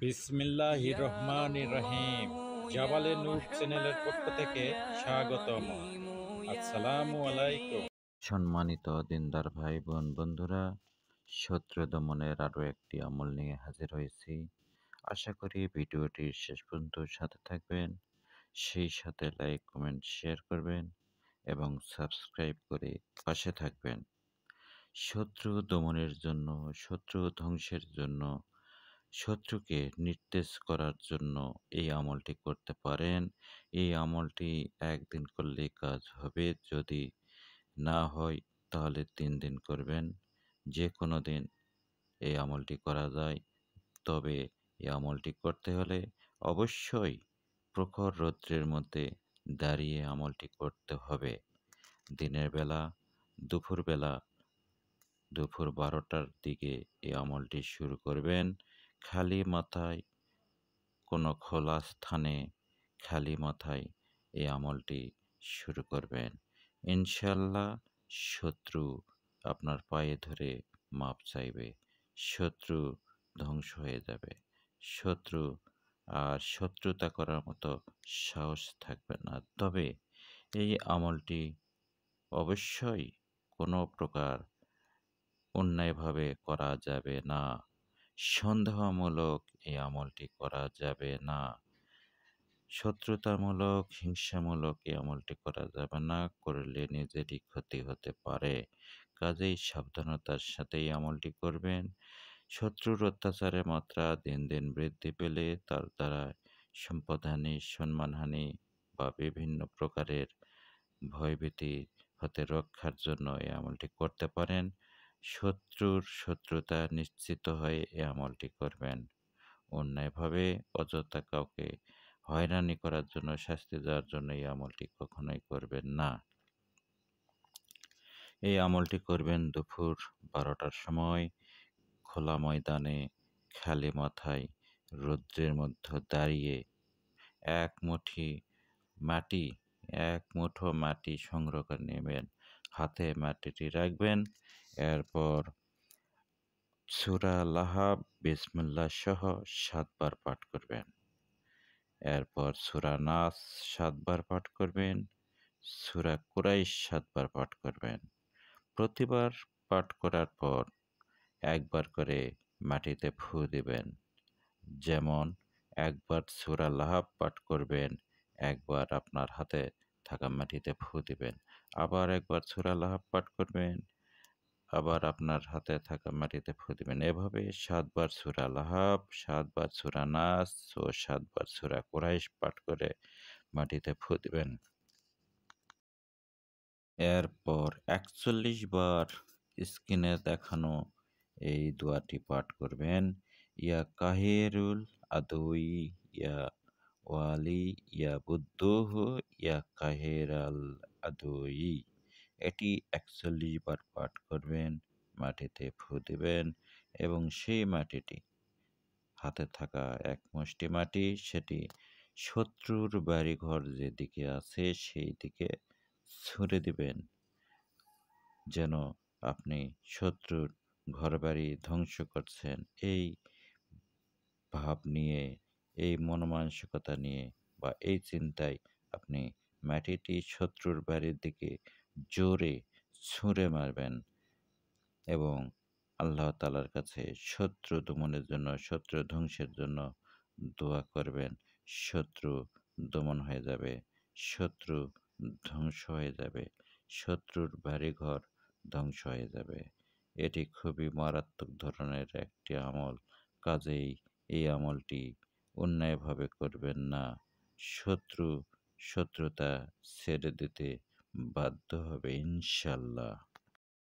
বিসমিল্লাহির রহমানির রহিম। জাবালে নূর চ্যানেলের পক্ষ থেকে স্বাগতম। আসসালামু আলাইকুম। সম্মানিত দিনদার ভাই বোন বন্ধুরা, শত্রু দমনের আরও একটি আমল নিয়ে হাজির হয়েছি। আশা করি ভিডিওটির শেষ পর্যন্ত সাথে থাকবেন, সেই সাথে লাইক কমেন্ট শেয়ার করবেন এবং সাবস্ক্রাইব করে পাশে থাকবেন। শত্রু দমনের জন্য, শত্রু ধ্বংসের জন্য, শত্রুকে নির্দেশ করার জন্য এই আমলটি করতে পারেন। এই আমলটি একদিন করলেই কাজ হবে, যদি না হয় তাহলে 3 দিন করবেন। যে কোনো দিন এই আমলটি করা যায়। তবে এই আমলটি করতে হলে অবশ্যই প্রখর রৌদ্রের মধ্যে দাঁড়িয়ে আমলটি করতে হবে। দিনের বেলা, দুপুরবেলা, দুপুর 12টার দিকে এই আমলটি শুরু করবেন। খালি মাথায়, কোনো খোলা স্থানে খালি মাথায় এই আমলটি শুরু করবেন। ইনশাল্লাহ শত্রু আপনার পায়ে ধরে মাপ চাইবে, শত্রু ধ্বংস হয়ে যাবে, শত্রু আর শত্রুতা করার মতো সাহস থাকবে না। তবে এই আমলটি অবশ্যই কোনো প্রকার অন্যায়ভাবে করা যাবে না। সন্দেহমূলক এই আমলটি করা যাবে না। শত্রুতামূলক, হিংসামূলক এই আমলটি করা যাবে না। করলে নিজেরই ক্ষতি হতে পারে। কাজেই সাবধানতার সাথে এই আমলটি করবেন। শত্রুর অত্যাচারের মাত্রা দিন দিন বৃদ্ধি পেলে তার দ্বারা সম্পদহানি, সম্মানহানি বা বিভিন্ন প্রকারের ভয়ভীতি হতে রক্ষার জন্য এই আমলটি করতে পারেন। শত্রুর শত্রুতা নিশ্চিত হয়ে এই আমলটি করবেন। অন্যায়ভাবে অযথা কাউকে হয়রানি করার জন্য, শাস্তি দেওয়ার জন্য এই আমলটি কখনোই করবেন না। এই আমলটি করবেন দুপুর 12টার সময়, খোলা ময়দানে, খালি মাথায়, রৌদ্রের মধ্যে দাঁড়িয়ে। এক মুঠি মাটি, এক মুঠো মাটি সংগ্রহ করে নেবেন, হাতে মাটিটি রাখবেন। এরপর সূরা লাহাব, বিসমিল্লাহ সহ 7 বার পাঠ করবেন। এরপর সূরা নাস 7 বার পাঠ করবেন, সূরা কুরাইশ 7 বার পাঠ করবেন। প্রতিবার পাঠ করার পর একবার করে মাটিতে ফু দিবেন। যেমন একবার সূরা লাহাব পাঠ করবেন, একবার আপনার হাতে থাকা মাটিতে ফু দিবেন। আবার একবার সূরা লাহাব পাঠ করবেন, আবার আপনার হাতে থাকা মাটিতে ফু দিবেন। এভাবে 7 বার সূরা লাহাব, 7 বার সূরা নাস ও 7 বার সূরা কুরাইশ পাঠ করে মাটিতে ফু দিবেন। এরপর 41 বার স্ক্রিনে দেখানো এই দোয়াটি পাঠ করবেন। ইয়া কাহিরুল আদুই, ইয়া ওয়ালি, ইয়া বুদ্দুহু, ইয়া কাহিরাল আদুই। এটি 41 বার পাঠ করবেন, মাটিতে ফু দিবেন এবং সেই মাটিটি, হাতে থাকা এক মুষ্টি মাটি, সেটি শত্রুর বাড়িঘর যেদিকে আছে সেই দিকে ছুঁড়ে দিবেন, যেন আপনি শত্রুর ঘরবাড়ি ধ্বংস করছেন। এই ভাব নিয়ে, এই মনমানসিকতা নিয়ে বা এই চিন্তায় আপনি মাটিটি শত্রুর বাড়ির দিকে জোরে ছুঁড়ে মারবেন এবং আল্লাহ তাআলার কাছে শত্রু দমনের জন্য, শত্রু ধ্বংসের জন্য দোয়া করবেন। শত্রু দমন হয়ে যাবে, শত্রু ধ্বংস হয়ে যাবে, শত্রুর বাড়িঘর ধ্বংস হয়ে যাবে। এটি খুবই মারাত্মক ধরনের একটি আমল। কাজেই এই আমলটি অন্যায়ভাবে করবেন না। শত্রুতা ছেড়ে দিতে বাধ্য হবে ইনশাল্লাহ।